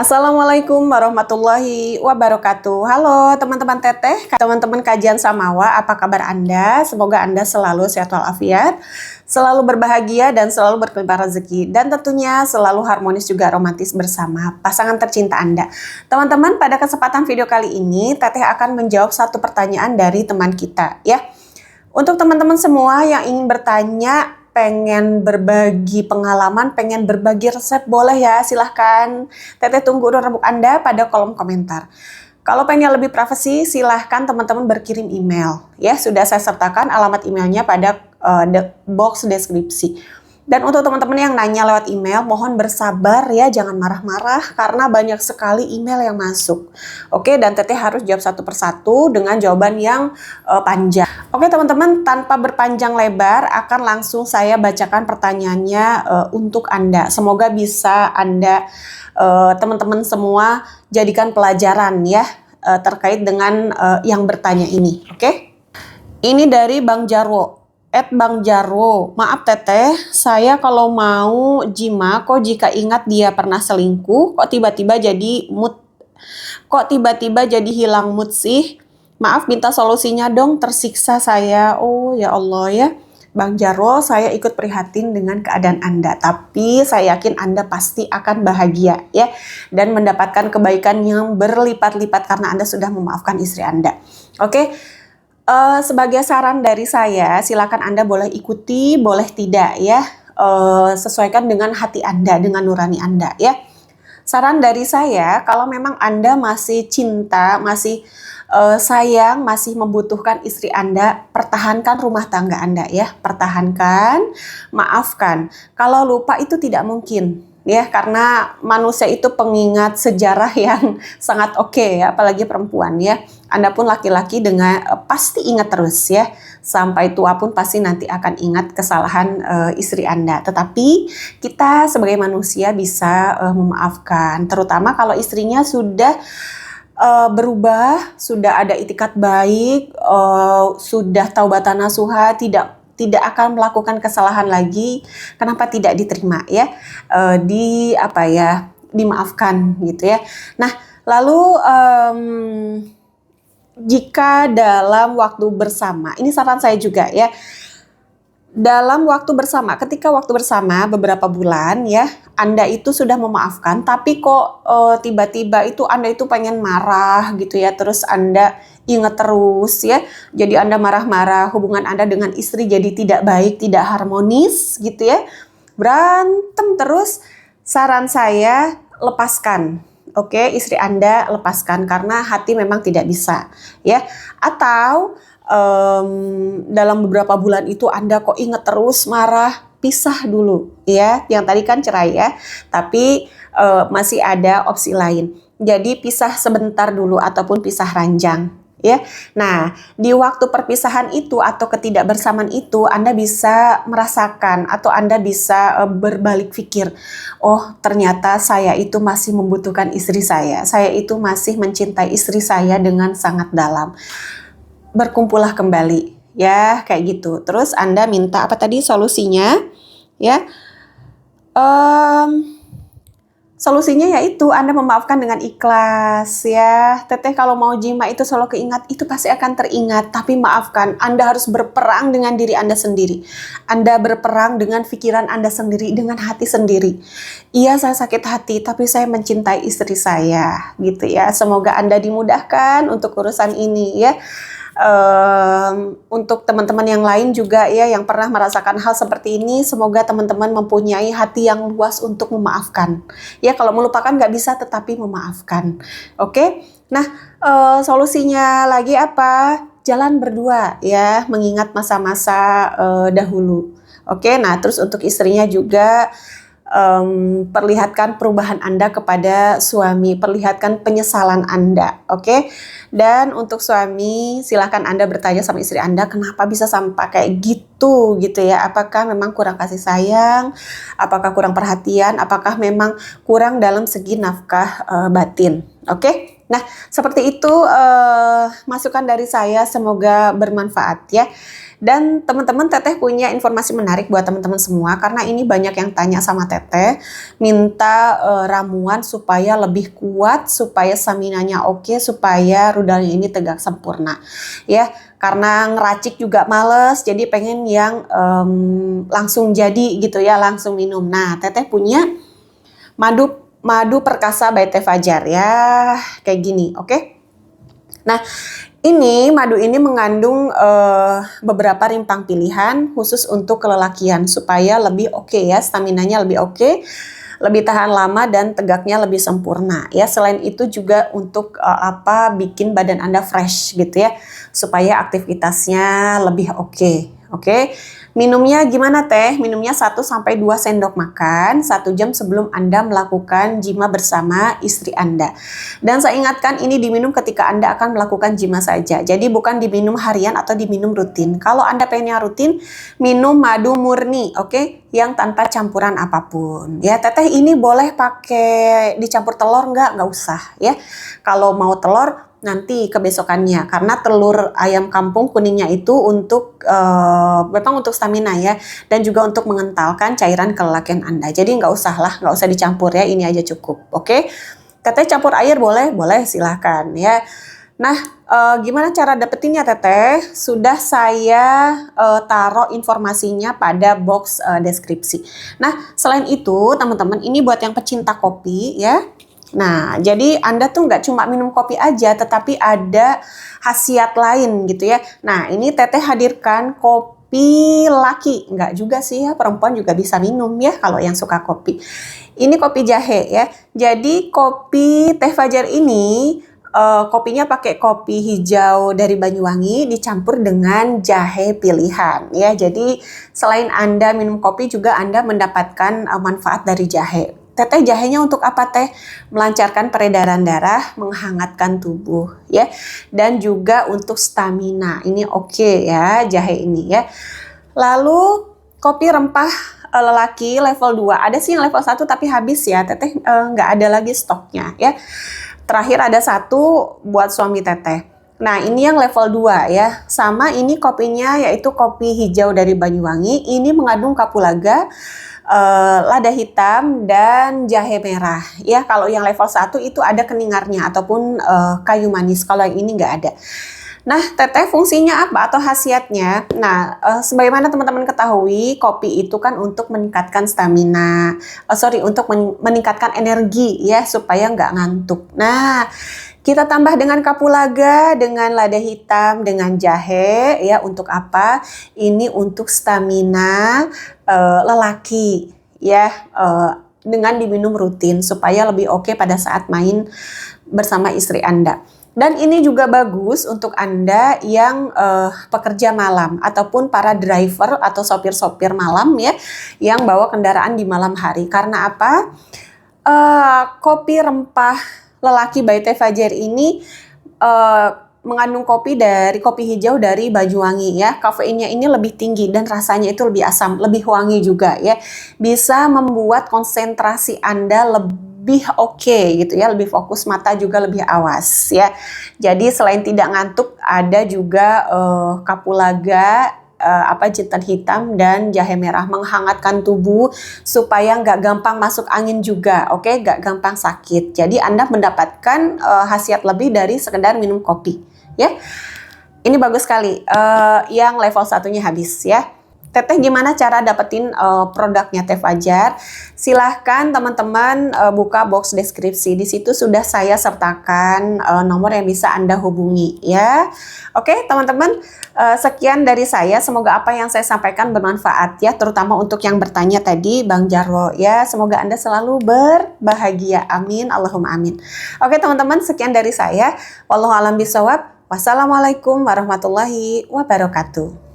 Assalamualaikum warahmatullahi wabarakatuh. Halo teman-teman teteh, teman-teman kajian Samawa, apa kabar Anda? Semoga Anda selalu sehat walafiat, selalu berbahagia dan selalu berkelimpah rezeki, dan tentunya selalu harmonis juga romantis bersama pasangan tercinta Anda. Teman-teman, pada kesempatan video kali ini teteh akan menjawab satu pertanyaan dari teman kita ya. Untuk teman-teman semua yang ingin bertanya, pengen berbagi pengalaman, pengen berbagi resep, boleh ya, silahkan. Teteh tunggu rembuk Anda pada kolom komentar. Kalau pengen lebih privasi, silahkan teman-teman berkirim email. Ya, sudah saya sertakan alamat emailnya pada box deskripsi. Dan untuk teman-teman yang nanya lewat email, mohon bersabar ya, jangan marah-marah karena banyak sekali email yang masuk. Oke, dan teteh harus jawab satu persatu dengan jawaban yang panjang. Oke teman-teman, tanpa berpanjang lebar, akan langsung saya bacakan pertanyaannya untuk Anda. Semoga bisa Anda, teman-teman semua, jadikan pelajaran ya terkait dengan yang bertanya ini. Oke? Ini dari Bang Jarwo. Bang Jarwo, maaf teteh, saya kalau mau jima kok jika ingat dia pernah selingkuh, kok tiba-tiba jadi hilang mood sih? Maaf, minta solusinya dong, tersiksa saya. Oh ya Allah ya. Bang Jarwo, saya ikut prihatin dengan keadaan Anda, tapi saya yakin Anda pasti akan bahagia ya, dan mendapatkan kebaikan yang berlipat-lipat karena Anda sudah memaafkan istri Anda. Oke? Sebagai saran dari saya, silakan Anda boleh ikuti, boleh tidak ya, sesuaikan dengan hati Anda, dengan nurani Anda ya. Saran dari saya, kalau memang Anda masih cinta, masih sayang, masih membutuhkan istri Anda, pertahankan rumah tangga Anda ya, pertahankan, maafkan. Kalau lupa itu tidak mungkin ya, karena manusia itu pengingat sejarah yang sangat oke ya, apalagi perempuan ya. Anda pun laki-laki dengan pasti ingat terus ya, sampai tua pun pasti nanti akan ingat kesalahan istri Anda. Tetapi kita sebagai manusia bisa memaafkan, terutama kalau istrinya sudah berubah, sudah ada itikat baik, sudah taubatan nasuha, tidak akan melakukan kesalahan lagi. Kenapa tidak diterima ya, dimaafkan gitu ya. Nah, lalu jika dalam waktu bersama, ini saran saya juga ya, dalam waktu bersama, ketika waktu bersama beberapa bulan ya, Anda itu sudah memaafkan, tapi kok tiba-tiba itu Anda itu pengen marah gitu ya, terus Anda ingat terus ya, jadi Anda marah-marah, hubungan Anda dengan istri jadi tidak baik, tidak harmonis gitu ya, berantem terus. Saran saya, lepaskan. Oke, istri Anda lepaskan karena hati memang tidak bisa ya. Atau dalam beberapa bulan itu Anda kok ingat terus marah, pisah dulu ya. Yang tadi kan cerai ya, tapi masih ada opsi lain. Jadi pisah sebentar dulu ataupun pisah ranjang ya. Nah, di waktu perpisahan itu atau ketidakbersamaan itu, Anda bisa merasakan atau Anda bisa berbalik pikir, oh ternyata saya itu masih membutuhkan istri saya itu masih mencintai istri saya dengan sangat dalam. Berkumpullah kembali ya, kayak gitu. Terus Anda minta apa tadi solusinya ya? Solusinya yaitu Anda memaafkan dengan ikhlas ya. Teteh kalau mau jima itu selalu keingat, itu pasti akan teringat. Tapi maafkan, Anda harus berperang dengan diri Anda sendiri. Anda berperang dengan pikiran Anda sendiri, dengan hati sendiri. Iya, saya sakit hati, tapi saya mencintai istri saya gitu ya. Semoga Anda dimudahkan untuk urusan ini ya. Untuk teman-teman yang lain juga ya, yang pernah merasakan hal seperti ini, semoga teman-teman mempunyai hati yang luas untuk memaafkan ya. Kalau melupakan nggak bisa, tetapi memaafkan. Oke, nah solusinya lagi apa? Jalan berdua ya, mengingat masa-masa dahulu. Oke, nah terus untuk istrinya juga, perlihatkan perubahan Anda kepada suami, perlihatkan penyesalan Anda, oke? Dan untuk suami, silahkan Anda bertanya sama istri Anda, kenapa bisa sampai kayak gitu ya? Apakah memang kurang kasih sayang? Apakah kurang perhatian? Apakah memang kurang dalam segi nafkah batin? Oke? Nah, seperti itu masukan dari saya, semoga bermanfaat ya. Dan teman-teman, Teteh punya informasi menarik buat teman-teman semua, karena ini banyak yang tanya sama Teteh, minta ramuan supaya lebih kuat, supaya staminanya oke, supaya rudalnya ini tegak sempurna. Ya, karena ngeracik juga males, jadi pengen yang langsung jadi gitu ya, langsung minum. Nah, Teteh punya madu perkasa by Teh Fajar ya, kayak gini, oke? Nah, madu ini mengandung beberapa rimpang pilihan khusus untuk kelelakian supaya lebih oke ya, staminanya lebih oke, lebih tahan lama dan tegaknya lebih sempurna ya. Selain itu juga untuk bikin badan Anda fresh gitu ya, supaya aktivitasnya lebih oke. Oke. Minumnya gimana Teh? Minumnya 1-2 sendok makan 1 jam sebelum Anda melakukan jima bersama istri Anda. Dan saya ingatkan, ini diminum ketika Anda akan melakukan jima saja. Jadi bukan diminum harian atau diminum rutin. Kalau Anda pengennya rutin, minum madu murni, oke? Yang tanpa campuran apapun. Ya, Teteh ini boleh pakai dicampur telur nggak? Nggak usah ya. Kalau mau telur, nanti kebesokannya, karena telur ayam kampung kuningnya itu untuk memang untuk stamina ya, dan juga untuk mengentalkan cairan kelelakian Anda. Jadi nggak usah dicampur ya, ini aja cukup. Oke, Teteh campur air boleh silahkan ya. Nah, gimana cara dapetinnya Teteh? Sudah saya taruh informasinya pada box deskripsi. Nah, selain itu teman-teman, ini buat yang pecinta kopi ya. Nah, jadi Anda tuh nggak cuma minum kopi aja, tetapi ada khasiat lain gitu ya. Nah, ini Teteh hadirkan kopi laki. Nggak juga sih ya, perempuan juga bisa minum ya kalau yang suka kopi. Ini kopi jahe ya. Jadi kopi Teh Fajar ini, kopinya pakai kopi hijau dari Banyuwangi dicampur dengan jahe pilihan ya. Jadi selain Anda minum kopi, juga Anda mendapatkan manfaat dari jahe. Teteh jahenya untuk apa Teh? Melancarkan peredaran darah, menghangatkan tubuh ya, dan juga untuk stamina. Ini oke ya jahe ini ya. Lalu kopi rempah lelaki level 2. Ada sih yang level 1 tapi habis ya Teteh, nggak ada lagi stoknya ya. Terakhir ada 1 buat suami Teteh. Nah, ini yang level 2 ya. Sama ini kopinya yaitu kopi hijau dari Banyuwangi. Ini mengandung kapulaga, lada hitam, dan jahe merah. Ya, kalau yang level 1 itu ada keningarnya ataupun kayu manis. Kalau yang ini nggak ada. Nah, Teteh fungsinya apa atau khasiatnya? Nah, sebagaimana teman-teman ketahui, kopi itu kan untuk meningkatkan stamina. Untuk meningkatkan energi ya, supaya nggak ngantuk. Nah, kita tambah dengan kapulaga, dengan lada hitam, dengan jahe ya. Untuk apa? Ini untuk stamina lelaki ya, dengan diminum rutin supaya lebih oke pada saat main bersama istri Anda. Dan ini juga bagus untuk Anda yang pekerja malam ataupun para driver atau sopir-sopir malam ya, yang bawa kendaraan di malam hari. Karena apa? Kopi rempah lelaki by Teh Fajar ini mengandung kopi hijau dari Banyuwangi ya. Kafeinnya ini lebih tinggi dan rasanya itu lebih asam, lebih wangi juga ya. Bisa membuat konsentrasi Anda lebih oke gitu ya, lebih fokus, mata juga lebih awas ya. Jadi selain tidak ngantuk, ada juga kapulaga, jintan hitam, dan jahe merah, menghangatkan tubuh supaya nggak gampang masuk angin juga, oke? Nggak gampang sakit. Jadi Anda mendapatkan khasiat lebih dari sekedar minum kopi ya. Ini bagus sekali, yang level 1-nya habis ya. Teteh gimana cara dapetin produknya Teh Fajar? Silahkan teman-teman buka box deskripsi. Di situ sudah saya sertakan nomor yang bisa Anda hubungi ya. Oke teman-teman, sekian dari saya. Semoga apa yang saya sampaikan bermanfaat ya, terutama untuk yang bertanya tadi, Bang Jarwo ya. Semoga Anda selalu berbahagia. Amin, Allahumma amin. Oke teman-teman, sekian dari saya. Wallahu a'lam bishawab. Wassalamualaikum warahmatullahi wabarakatuh.